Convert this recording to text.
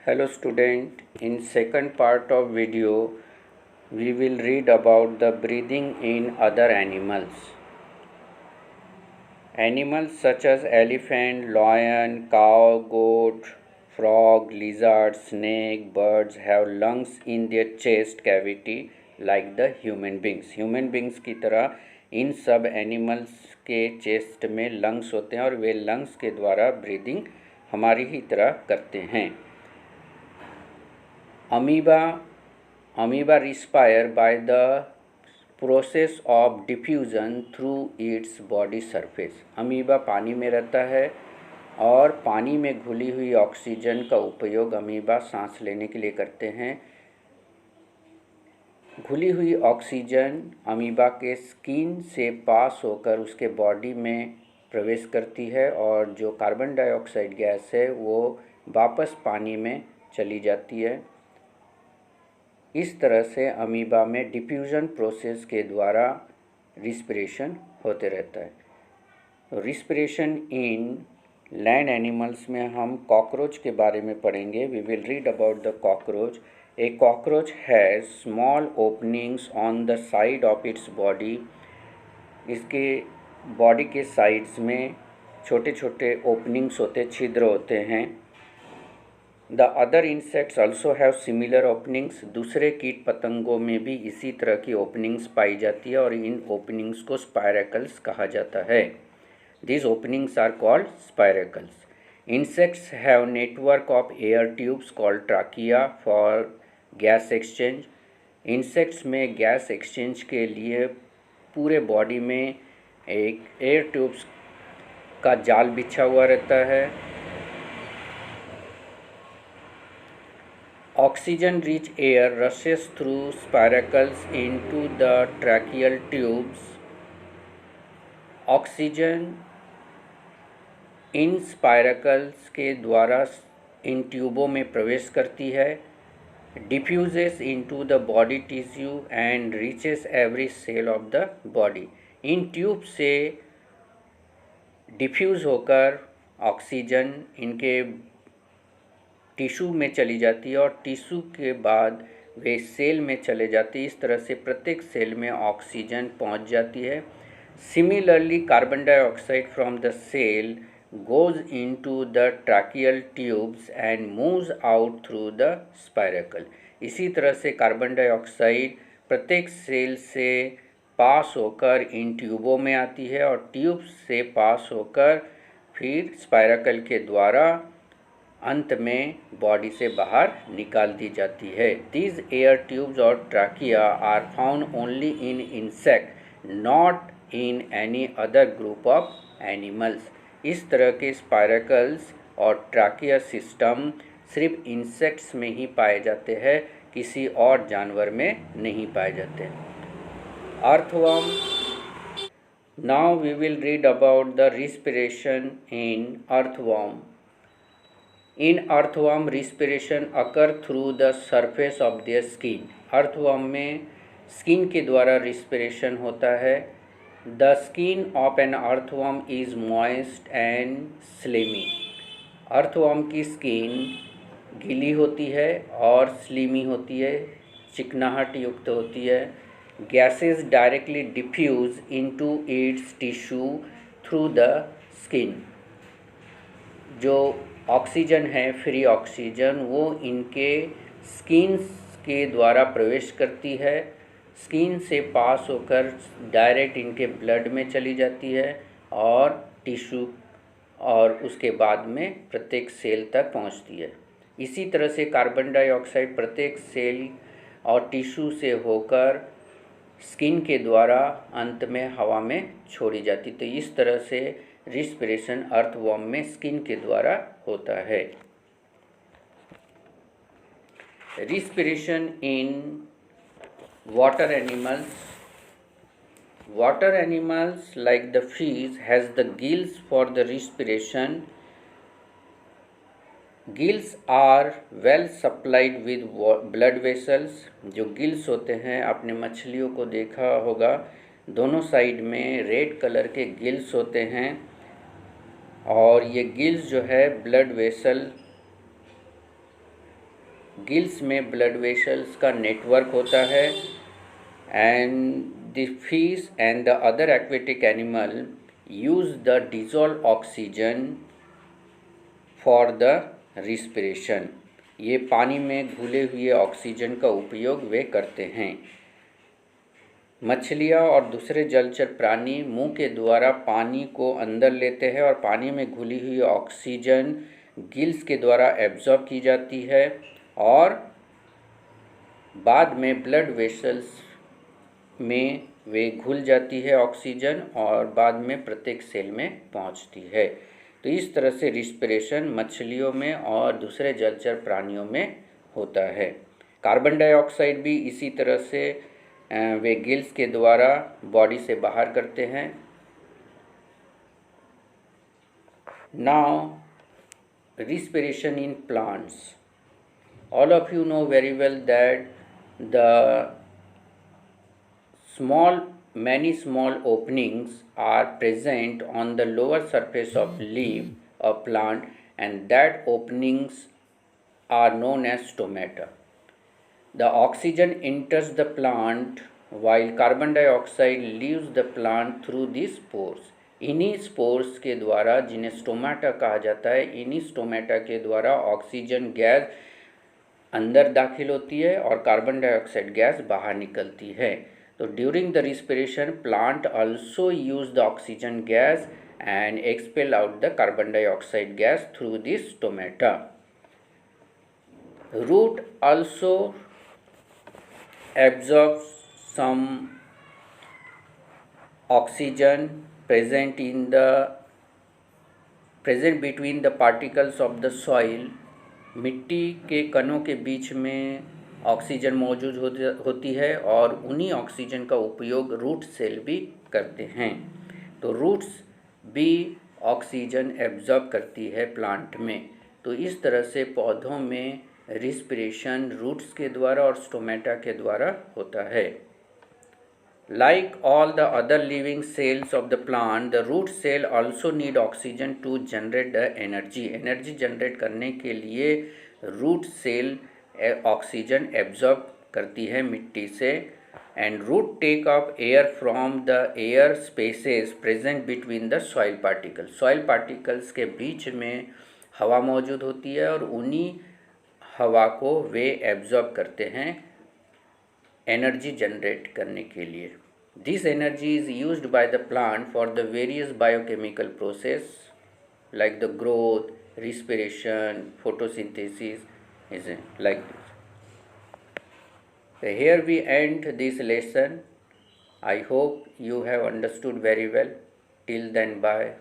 Hello student, in second part of video we will read about the breathing in other animals. Animals such as elephant, lion, cow, goat, frog, lizard, snake, birds have lungs in their chest cavity like the human beings. Human beings की तरह इन सब animals के chest में lungs होते हैं और वे lungs के द्वारा ब्रीदिंग हमारी ही तरह करते हैं. Amoeba respire by the process of diffusion through its body surface. Amoeba पानी में रहता है और पानी में घुली हुई ऑक्सीजन का उपयोग अमीबा सांस लेने के लिए करते हैं. घुली हुई ऑक्सीजन अमीबा के स्किन से पास होकर उसके बॉडी में प्रवेश करती है और जो कार्बन डाइऑक्साइड गैस है वो वापस पानी में चली जाती है. इस तरह से अमीबा में डिफ्यूज़न प्रोसेस के द्वारा रिस्पिरेशन होते रहता है. रिस्पिरेशन इन लैंड एनिमल्स में हम कॉकरोच के बारे में पढ़ेंगे. We will read about the cockroach. A cockroach has small openings on the side of its body. इसके बॉडी के साइड्स में छोटे छोटे ओपनिंग्स होते, छिद्र होते हैं. The other insects also have similar openings. दूसरे कीट पतंगों में भी इसी तरह की ओपनिंग्स पाई जाती है और इन ओपनिंग्स को स्पायरेकल्स कहा जाता है. These openings are called spiracles. Insects have network of air tubes called trachea for gas exchange. Insects में गैस एक्सचेंज के लिए पूरे बॉडी में एक एयर ट्यूब्स का जाल बिछा हुआ रहता है. Oxygen rich air rushes through spiracles into the tracheal tubes. Oxygen इन स्पायरकल्स के द्वारा इन ट्यूबों में प्रवेश करती है. Diffuses into the body tissue and reaches every cell of the body. इन ट्यूब से डिफ्यूज़ होकर ऑक्सीजन इनके टिश्यू में चली जाती है और टिश्यू के बाद वे सेल में चले जाती है. इस तरह से प्रत्येक सेल में ऑक्सीजन पहुंच जाती है. Similarly carbon dioxide from the cell goes into the tracheal tubes and moves out through the spiracle. इसी तरह से कार्बन डाइऑक्साइड प्रत्येक सेल से पास होकर इन ट्यूबों में आती है और ट्यूब से पास होकर फिर स्पायरेकल के द्वारा अंत में बॉडी से बाहर निकाल दी जाती है. दीज एयर ट्यूब्स और trachea are found only in insect, not in any other group of animals. इस तरह के स्पायरेकल्स और ट्राकिया सिस्टम सिर्फ इंसेक्ट्स में ही पाए जाते हैं, किसी और जानवर में नहीं पाए जाते. Earthworm. Now we will read about the respiration in earthworm. In earthworm, respiration occur through the surface of their skin. earthworm में स्किन के द्वारा रिस्पिरेशन होता है. The skin of an earthworm is moist and slimy. earthworm की skin गीली होती है और स्लीमी होती है, चिकनाहट युक्त होती है. Gases directly diffuse into its tissue through the skin. जो ऑक्सीजन है, फ्री ऑक्सीजन, वो इनके स्किन के द्वारा प्रवेश करती है. स्किन से पास होकर डायरेक्ट इनके ब्लड में चली जाती है और टिश्यू और उसके बाद में प्रत्येक सेल तक पहुंचती है. इसी तरह से कार्बन डाइऑक्साइड प्रत्येक सेल और टिश्यू से होकर स्किन के द्वारा अंत में हवा में छोड़ी जाती. तो इस तरह से रिस्पिरेशन अर्थवर्म में स्किन के द्वारा होता है. Respiration in water animals. Water animals like the fish has the gills for the respiration. Gills are well supplied with blood vessels. जो गिल्स होते हैं, आपने मछलियों को देखा होगा, दोनों साइड में रेड कलर के गिल्स होते हैं और ये गिल्स जो है ब्लड वेसल गिल्स में ब्लड वेसल्स का नेटवर्क होता है and the fish and the other aquatic animal use the dissolve oxygen for the respiration. ये पानी में घुले हुए ऑक्सीजन का उपयोग वे करते हैं। मछलियाँ और दूसरे जलचर प्राणी मुंह के द्वारा पानी को अंदर लेते हैं और पानी में घुली हुई ऑक्सीजन गिल्स के द्वारा एब्जॉर्ब की जाती है और बाद में ब्लड वेसल्स में वे घुल जाती है ऑक्सीजन और बाद में प्रत्येक सेल में पहुंचती है। तो इस तरह से रिस्पिरेशन मछलियों में और दूसरे जलचर प्राणियों में होता है। कार्बन डाइऑक्साइड भी इसी तरह से वे गिल्स के द्वारा बॉडी से बाहर करते हैं। Now respiration in plants. All of you know very well that the many small openings are present on the lower surface of leaf of plant, and that openings are known as stomata. The oxygen enters the plant while carbon dioxide leaves the plant through these pores. इन्हीं spores के द्वारा, जिन्हें stomata कहा जाता है, इन्हीं stomata के द्वारा ऑक्सीजन गैस अंदर दाखिल होती है और कार्बन डाइऑक्साइड गैस बाहर निकलती है। तो during the respiration plant also use the oxygen gas and expel out the carbon dioxide gas through this stomata. Root also absorbs some oxygen present between the particles of the soil। मिट्टी के कणों के बीच में oxygen मौजूद होती है और उन्हीं ऑक्सीजन का उपयोग रूट सेल भी करते हैं। तो रूट्स भी ऑक्सीजन एब्जॉर्ब करती है प्लांट में। तो इस तरह से पौधों में रिस्पिरेशन रूट्स के द्वारा और स्टोमेटा के द्वारा होता है। Like all the other living cells of the plant, the root cell also need oxygen to generate the energy। Energy generate करने के लिए रूट सेल ऑक्सीजन एब्जॉर्ब करती है मिट्टी से। And root take up air from the air spaces present between the soil particles. Soil particles के बीच में हवा मौजूद होती है और उन्हीं हवा को वे एब्जॉर्ब करते हैं एनर्जी जनरेट करने के लिए। This energy is used by the plant for the various biochemical process like the growth, respiration, photosynthesis is like this. Here we end this lesson. I hope you have understood very well. Till then, bye.